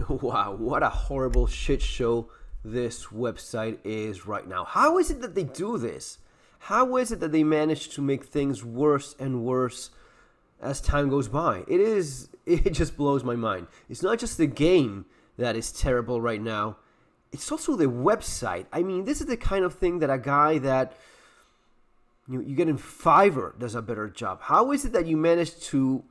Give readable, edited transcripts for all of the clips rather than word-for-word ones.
Wow, what a horrible shit show this website is right now. How is it that they do this? How is it that they manage to make things worse and worse as time goes by? It just blows my mind. It's not just the game that is terrible right now. It's also the website. I mean, this is the kind of thing that a guy that you get in Fiverr does a better job. How is it that you manage to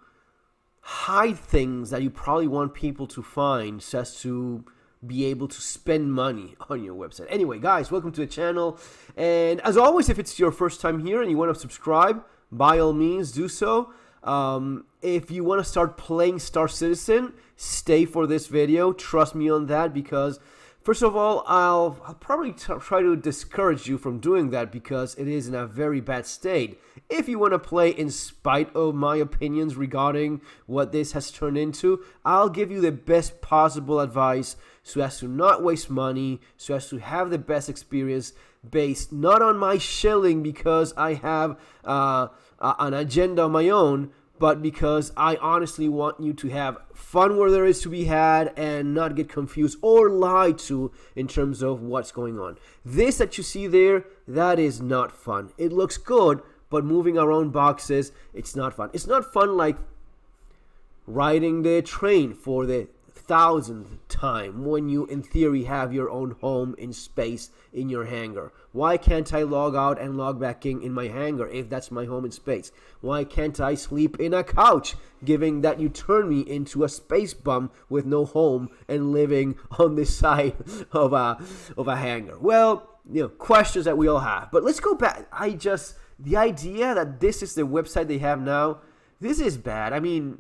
hide things that you probably want people to find so as to be able to spend money on your website? Anyway, guys, welcome to the channel. And as always, if it's your first time here and you want to subscribe, by all means, do so. If you want to start playing Star Citizen, stay for this video. Trust me on that, because first of all, I'll probably try to discourage you from doing that because it is in a very bad state. If you want to play in spite of my opinions regarding what this has turned into, I'll give you the best possible advice so as to not waste money, so as to have the best experience based not on my shilling because I have an agenda of my own, but because I honestly want you to have fun where there is to be had and not get confused or lied to in terms of what's going on. This that you see there, that is not fun. It looks good, but moving around boxes, it's not fun. It's not fun like riding the train for the 1000th time when you, in theory, have your own home in space in your hangar. Why can't I log out and log back in my hangar if that's my home in space? Why can't I sleep in a couch, given that you turn me into a space bum with no home and living on the side of a hangar? Well, questions that we all have. But let's go back. The idea that this is the website they have now, this is bad. I mean,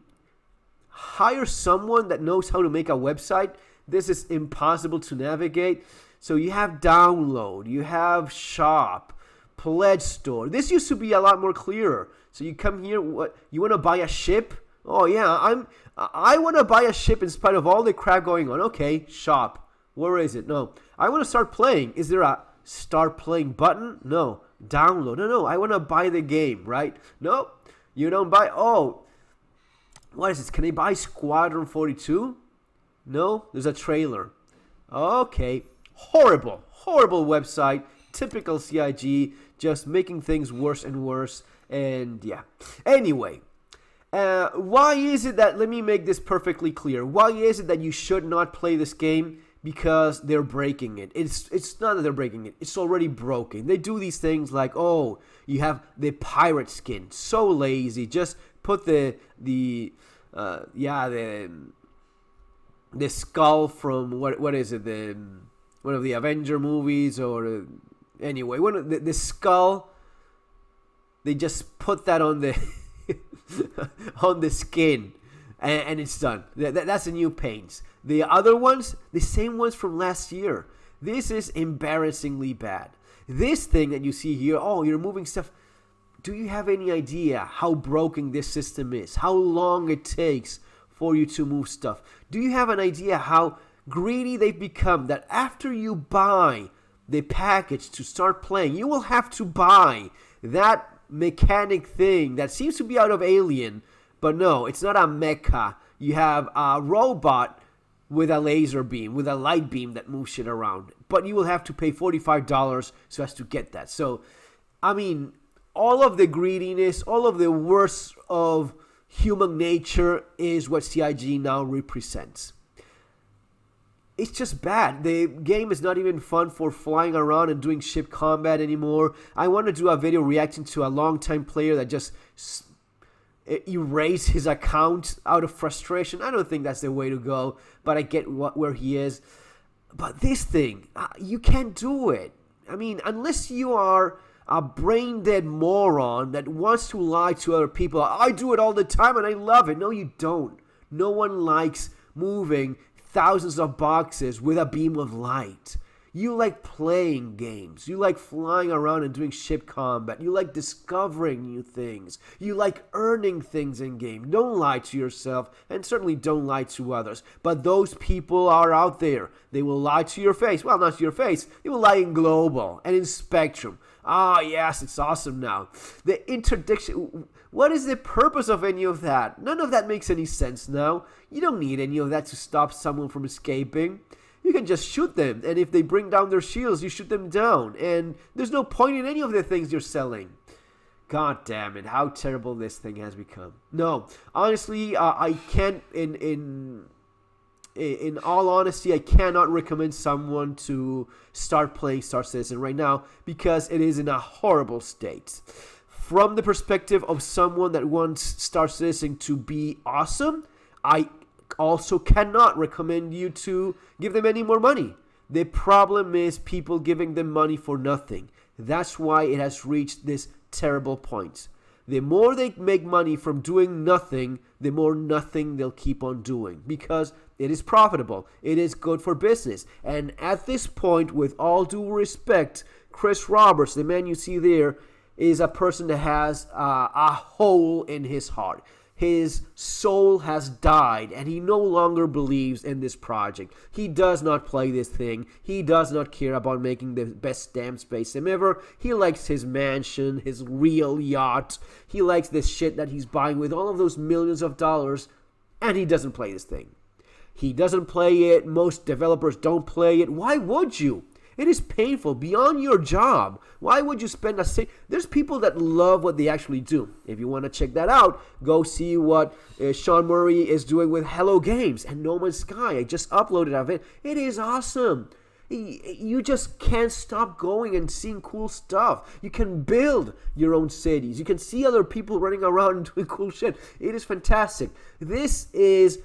hire someone that knows how to make a website. This is impossible to navigate. So you have download, you have shop, pledge store. This used to be a lot more clearer. So you come here, what you want to buy a ship? Oh yeah, I want to buy a ship in spite of all the crap going on. Okay, shop. Where is it? No. I want to start playing. Is there a start playing button? No. Download. No, I want to buy the game, right? No, you don't buy. Oh, what is this? Can I buy Squadron 42? No, there's a trailer. Okay, horrible website. Typical CIG, just making things worse and worse. And yeah. Anyway, why is it that, let me make this perfectly clear. Why is it that you should not play this game? Because they're breaking it. It's not that they're breaking it. It's already broken. They do these things like, oh, you have the pirate skin. So lazy. Just put the skull from what is it? One of the Avenger movies, or anyway, the skull. They just put that on the on the skin. And it's done. That's the new paints. The other ones, the same ones from last year. This is embarrassingly bad. This thing that you see here, oh, you're moving stuff. Do you have any idea how broken this system is? How long it takes for you to move stuff? Do you have an idea how greedy they've become, that after you buy the package to start playing, you will have to buy that mechanic thing that seems to be out of Alien? But no, it's not a mecha. You have a robot with a laser beam, with a light beam that moves shit around. But you will have to pay $45 so as to get that. So, I mean, all of the greediness, all of the worst of human nature is what CIG now represents. It's just bad. The game is not even fun for flying around and doing ship combat anymore. I want to do a video reacting to a long-time player that just erase his account out of frustration. I don't think that's the way to go, but I get where he is. But this thing, you can't do it. I mean, unless you are a brain-dead moron that wants to lie to other people. I do it all the time and I love it. No, you don't. No one likes moving thousands of boxes with a beam of light. You like playing games. You like flying around and doing ship combat. You like discovering new things. You like earning things in game. Don't lie to yourself, and certainly don't lie to others. But those people are out there. They will lie to your face. Well, not to your face. They will lie in global and in spectrum. Ah, yes, it's awesome now. The interdiction, what is the purpose of any of that? None of that makes any sense now. You don't need any of that to stop someone from escaping. You can just shoot them, and if they bring down their shields, you shoot them down. And there's no point in any of the things you're selling. God damn it, how terrible this thing has become. No, honestly, I can't, in all honesty, I cannot recommend someone to start playing Star Citizen right now because it is in a horrible state. From the perspective of someone that wants Star Citizen to be awesome, I also cannot recommend you to give them any more money. The problem is people giving them money for nothing. That's why it has reached this terrible point. The more they make money from doing nothing, the more nothing they'll keep on doing because it is profitable. It is good for business. And at this point, with all due respect, Chris Roberts, the man you see there, is a person that has a hole in his heart. His soul has died and he no longer believes in this project. He does not play this thing. He does not care about making the best damn space sim ever. He likes his mansion, his real yacht. He likes this shit that he's buying with all of those millions of dollars, and he doesn't play this thing. He doesn't play it. Most developers don't play it. Why would you? It is painful beyond your job. Why would you spend There's people that love what they actually do. If you want to check that out, go see what Sean Murray is doing with Hello Games and No Man's Sky. I just uploaded of it. It is awesome. You just can't stop going and seeing cool stuff. You can build your own cities. You can see other people running around and doing cool shit. It is fantastic. This is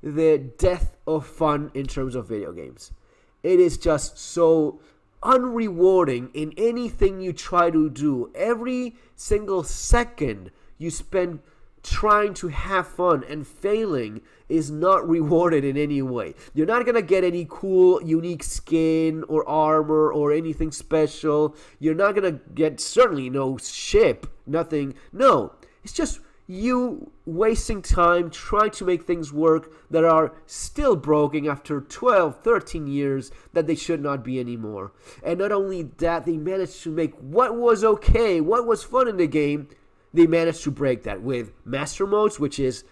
the death of fun in terms of video games. It is just so unrewarding in anything you try to do. Every single second you spend trying to have fun and failing is not rewarded in any way. You're not going to get any cool, unique skin or armor or anything special. You're not going to get certainly no ship, nothing. No, it's just you wasting time trying to make things work that are still broken after 12, 13 years that they should not be anymore. And not only that, they managed to make what was okay, what was fun in the game, they managed to break that with master modes, which is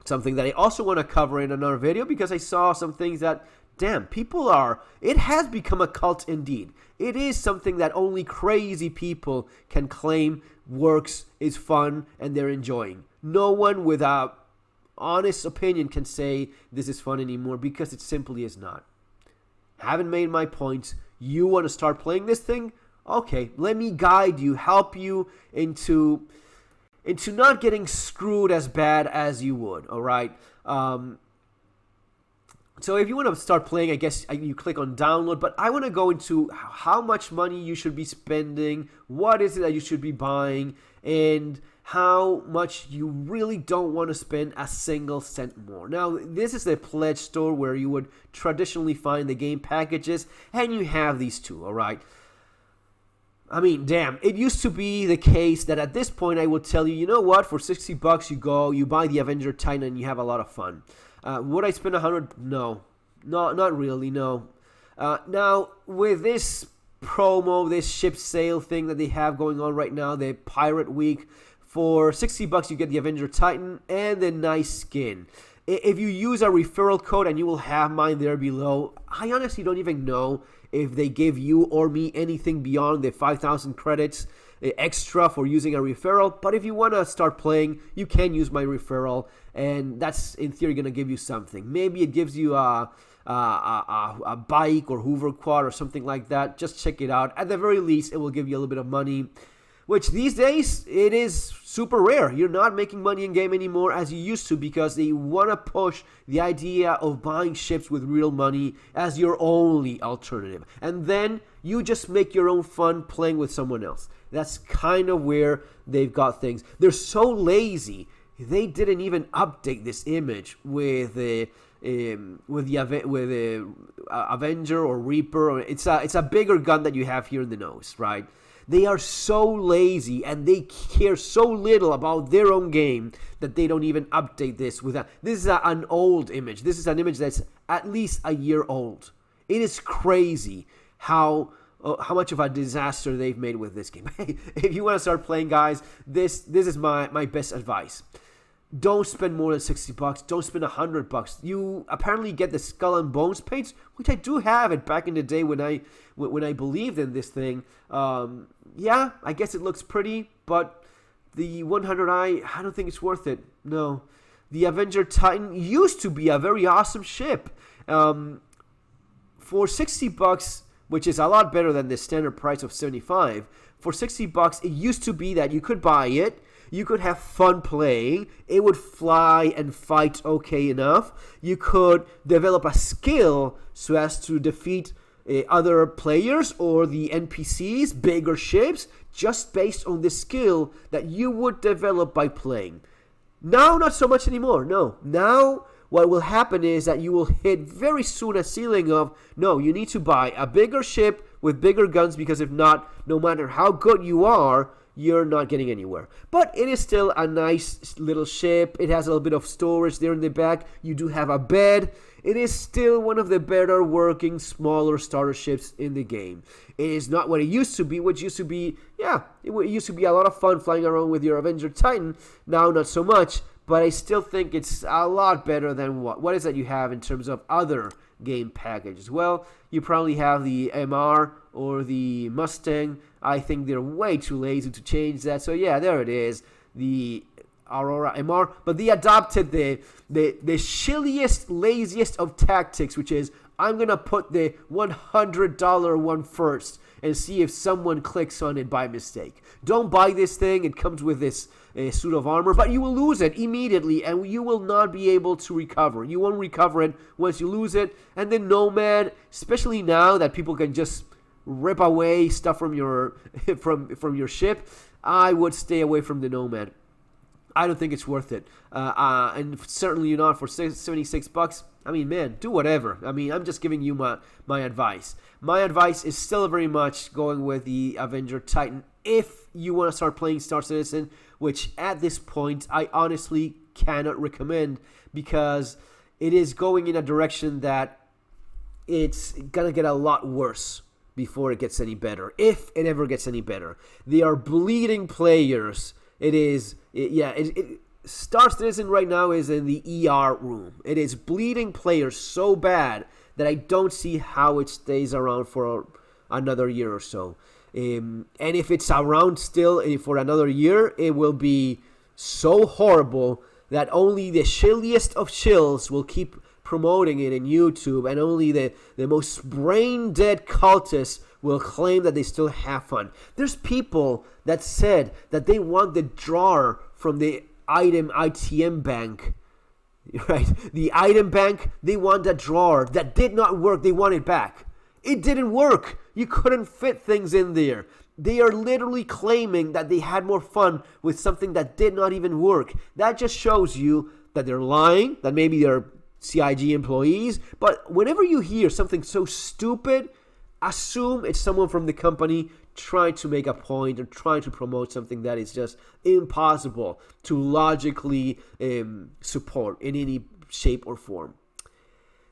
something that I also want to cover in another video because I saw some things that, damn, it has become a cult indeed. It is something that only crazy people can claim works, is fun, and they're enjoying. No one with a honest opinion can say this is fun anymore because it simply is not. Haven't made my point. You want to start playing this thing? Okay, let me guide you, help you into not getting screwed as bad as you would, all right? So if you want to start playing, I guess you click on download, but I want to go into how much money you should be spending, what is it that you should be buying, and how much you really don't want to spend a single cent more. Now, this is the pledge store where you would traditionally find the game packages, and you have these two, all right? I mean, damn, it used to be the case that at this point I would tell you, you know what, for $60 you go, you buy the Avenger Titan, and you have a lot of fun. Would I spend $100? No, not really. No. Now with this promo, this ship sale thing that they have going on right now, the Pirate Week, for $60 you get the Avenger Titan and the nice skin. If you use a referral code, and you will have mine there below, I honestly don't even know if they give you or me anything beyond the 5,000 credits extra for using a referral. But if you want to start playing, you can use my referral, and that's in theory going to give you something. Maybe it gives you a bike or Hoover quad or something like that. Just check it out. At the very least, it will give you a little bit of money, which these days it is super rare. You're not making money in game anymore as you used to because they want to push the idea of buying ships with real money as your only alternative. And then you just make your own fun playing with someone else. That's kind of where they've got things. They're so lazy. They didn't even update this image with the Avenger or Reaper. It's a bigger gun that you have here in the nose, right? They are so lazy and they care so little about their own game that they don't even update this with that. This is an old image. This is an image that's at least a year old. It is crazy how how much of a disaster they've made with this game. If you want to start playing, guys, this is my best advice. Don't spend more than $60. Don't spend $100. You apparently get the Skull and Bones paints, which I do have it back in the day when I believed in this thing. Yeah, I guess it looks pretty, but the 100i, I don't think it's worth it. No. The Avenger Titan used to be a very awesome ship. For $60, which is a lot better than the standard price of $75, for $60, it used to be that you could buy it. You could have fun playing. It would fly and fight okay enough. You could develop a skill so as to defeat other players or the NPCs, bigger ships, just based on the skill that you would develop by playing. Now, not so much anymore. No. Now, what will happen is that you will hit very soon a ceiling of, no, you need to buy a bigger ship with bigger guns, because if not, no matter how good you are, you're not getting anywhere. But it is still a nice little ship. It has a little bit of storage there in the back. You do have a bed. It is still one of the better working, smaller starter ships in the game. It is not what it used to be, which used to be, it used to be a lot of fun flying around with your Avenger Titan. Now, not so much, but I still think it's a lot better than what is that you have in terms of other game packages. Well, you probably have the MR or the Mustang. I think they're way too lazy to change that. So yeah, there it is, the Aurora MR. But they adopted the shilliest, laziest of tactics, which is, I'm gonna put the $100 one first and see if someone clicks on it by mistake. Don't buy this thing. It comes with this suit of armor, but you will lose it immediately, and you will not be able to recover. You won't recover it once you lose it. And then Nomad, especially now that people can just rip away stuff from your from your ship, I would stay away from the Nomad. I don't think it's worth it, and certainly not for $76. I mean, man, do whatever. I mean, I'm just giving you my advice. My advice is still very much going with the Avenger Titan if you want to start playing Star Citizen, which at this point I honestly cannot recommend, because it is going in a direction that it's gonna get a lot worse before it gets any better, if it ever gets any better. They are bleeding players. Star Citizen right now is in the ER room. It is bleeding players so bad that I don't see how it stays around for another year or so. And if it's around still for another year, it will be so horrible that only the shilliest of shills will keep promoting it in YouTube, and only the most brain-dead cultists will claim that they still have fun. There's people that said that they want the drawer from the item ITM bank, right? The item bank, they want that drawer that did not work. They want it back. It didn't work. You couldn't fit things in there. They are literally claiming that they had more fun with something that did not even work. That just shows you that they're lying, that maybe they're CIG employees. But whenever you hear something so stupid, assume it's someone from the company trying to make a point or trying to promote something that is just impossible to logically support in any shape or form.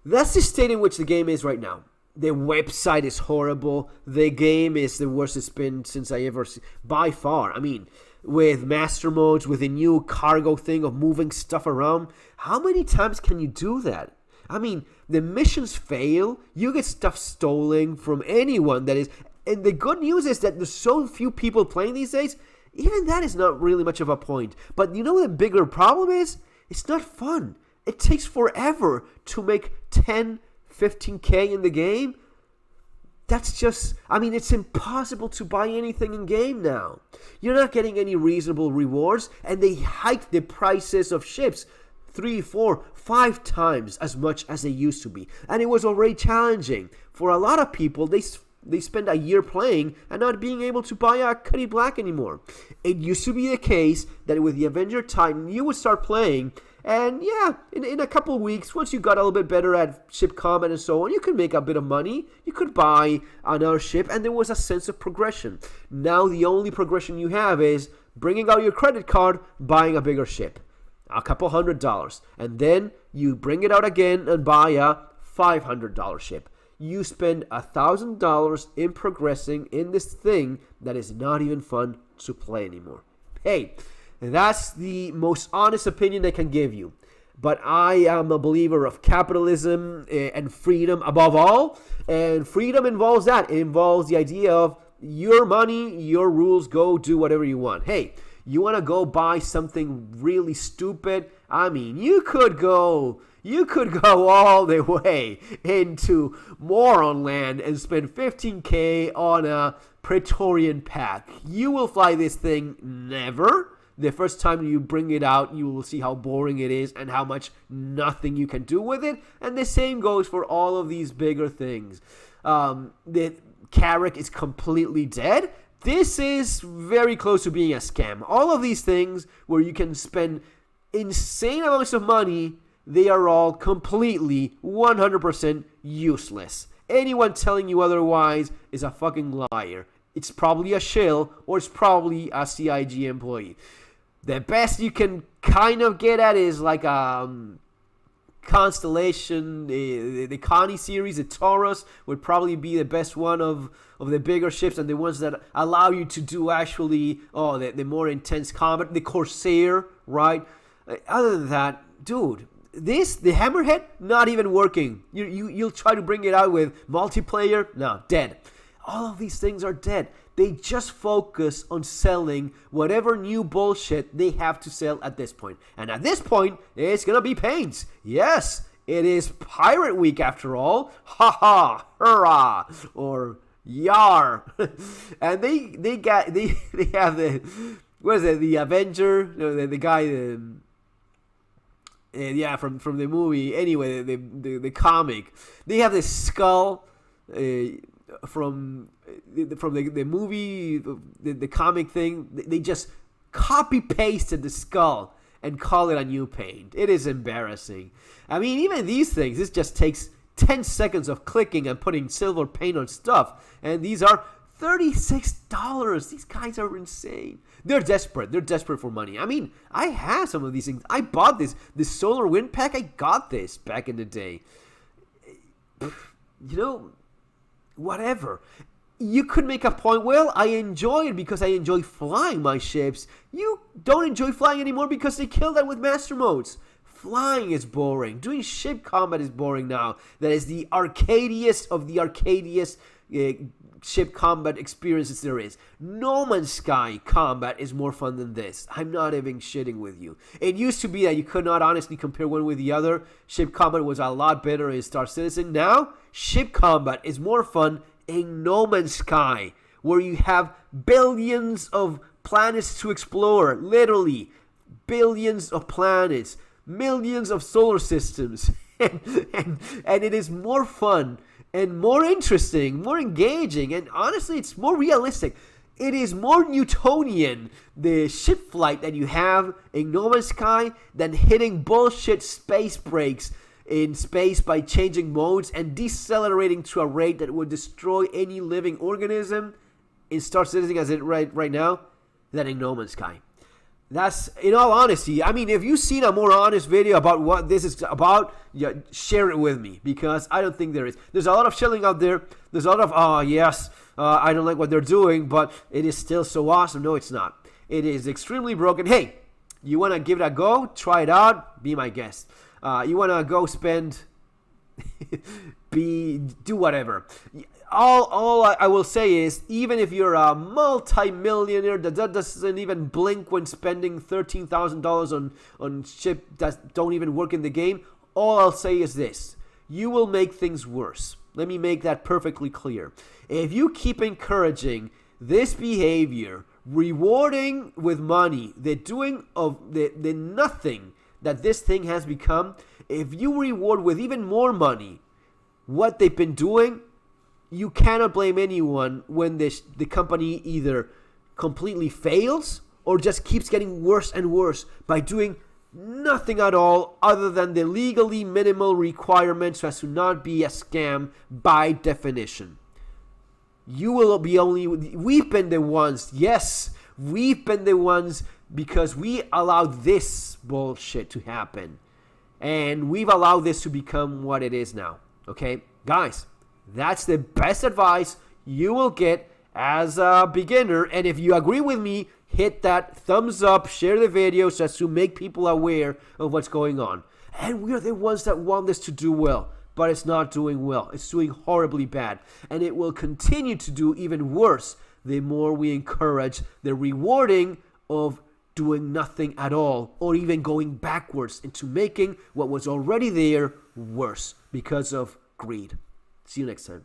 That's the state in which the game is right now. The website is horrible. The game is the worst it's been since I ever seen, by far. I mean, with master modes, with a new cargo thing of moving stuff around, how many times can you do that? I mean, the missions fail. You get stuff stolen from anyone that is. And the good news is that there's so few people playing these days. Even that is not really much of a point. But you know what the bigger problem is? It's not fun. It takes forever to make 10, 15K in the game. That's just, I mean, it's impossible to buy anything in game now. You're not getting any reasonable rewards, and they hiked the prices of ships 3, 4, 5 times as much as they used to be. And it was already challenging. For a lot of people, they spend a year playing and not being able to buy a Cuddy Black anymore. It used to be the case that with the Avenger Titan, you would start playing, and yeah, in a couple of weeks, once you got a little bit better at ship combat and so on, you could make a bit of money. You could buy another ship, and there was a sense of progression. Now the only progression you have is bringing out your credit card, buying a bigger ship, a couple $100, and then you bring it out again and buy a $500 ship. you spend $1,000 in progressing in this thing that is not even fun to play anymore. Hey, that's the most honest opinion I can give you. But I am a believer of capitalism and freedom above all. And freedom involves that. It involves the idea of your money, your rules, go do whatever you want. Hey, you want to go buy something really stupid? I mean, you could go all the way into Moron Land and spend $15K on a Praetorian pack. You will fly this thing never. The first time you bring it out, you will see how boring it is and how much nothing you can do with it. And the same goes for all of these bigger things. The Carrack is completely dead. This is very close to being a scam. All of these things where you can spend insane amounts of money, they are all completely 100% useless. Anyone telling you otherwise is a fucking liar. It's probably a shill or it's probably a CIG employee. The best you can kind of get at is like Constellation, the Connie series, the Taurus would probably be the best one of the bigger ships and the ones that allow you to do actually the more intense combat. The Corsair, right? Other than that, dude, the Hammerhead, not even working. You'll try to bring it out with multiplayer, no, dead. All of these things are dead. They just focus on selling whatever new bullshit they have to sell at this point. And at this point, it's going to be pains. Yes, it is Pirate Week after all. Ha ha, hurrah, or yar. And they have the, what is it, the Avenger, the guy, from the movie. Anyway, the comic. They have this skull from the movie, the comic thing. They just copy pasted the skull and call it a new paint. It is embarrassing. I mean, even these things, this just takes 10 seconds of clicking and putting silver paint on stuff, and these are $36. These guys are insane. They're desperate. They're desperate for money. I mean, I have some of these things. I bought this Solar Wind pack. I got this back in the day. Whatever. You could make a point, well, I enjoy it because I enjoy flying my ships. You don't enjoy flying anymore because they killed that with master modes. Flying is boring. Doing ship combat is boring now. That is the arcadiest of the arcadiest ship combat experiences there is. No Man's Sky combat is more fun than this. I'm not even shitting with you. It used to be that you could not honestly compare one with the other. Ship combat was a lot better in Star Citizen. Now, ship combat is more fun in No Man's Sky, where you have billions of planets to explore. Literally, billions of planets, millions of solar systems. and it is more fun and more interesting, more engaging, and honestly, it's more realistic. It is more Newtonian, the ship flight that you have in No Man's Sky, than hitting bullshit space breaks in space by changing modes and decelerating to a rate that would destroy any living organism in Star Citizen as it right now, than in No Man's Sky. That's, in all honesty, I mean, if you've seen a more honest video about what this is about, share it with me, because I don't think there is. There's a lot of shilling out there. There's a lot of, I don't like what they're doing, but it is still so awesome. No, it's not. It is extremely broken. Hey, you want to give it a go? Try it out. Be my guest. You want to go spend, do whatever. All I will say is, even if you're a multi-millionaire that doesn't even blink when spending $13,000 on ship that don't even work in the game, all I'll say is this: you will make things worse. Let me make that perfectly clear. If you keep encouraging this behavior, rewarding with money, the doing of the nothing that this thing has become, if you reward with even more money what they've been doing, you cannot blame anyone when the company either completely fails or just keeps getting worse and worse by doing nothing at all other than the legally minimal requirements so as to not be a scam by definition. You will be we've been the ones, yes, we've been the ones, because we allowed this bullshit to happen. And we've allowed this to become what it is now. Okay? Guys, That's the best advice you will get as a beginner. And if you agree with me, hit that thumbs up, share the video so as to make people aware of what's going on. And we are the ones that want this to do well, but it's not doing well. It's doing horribly bad. And it will continue to do even worse the more we encourage the rewarding of doing nothing at all, or even going backwards into making what was already there worse because of greed. See you next time.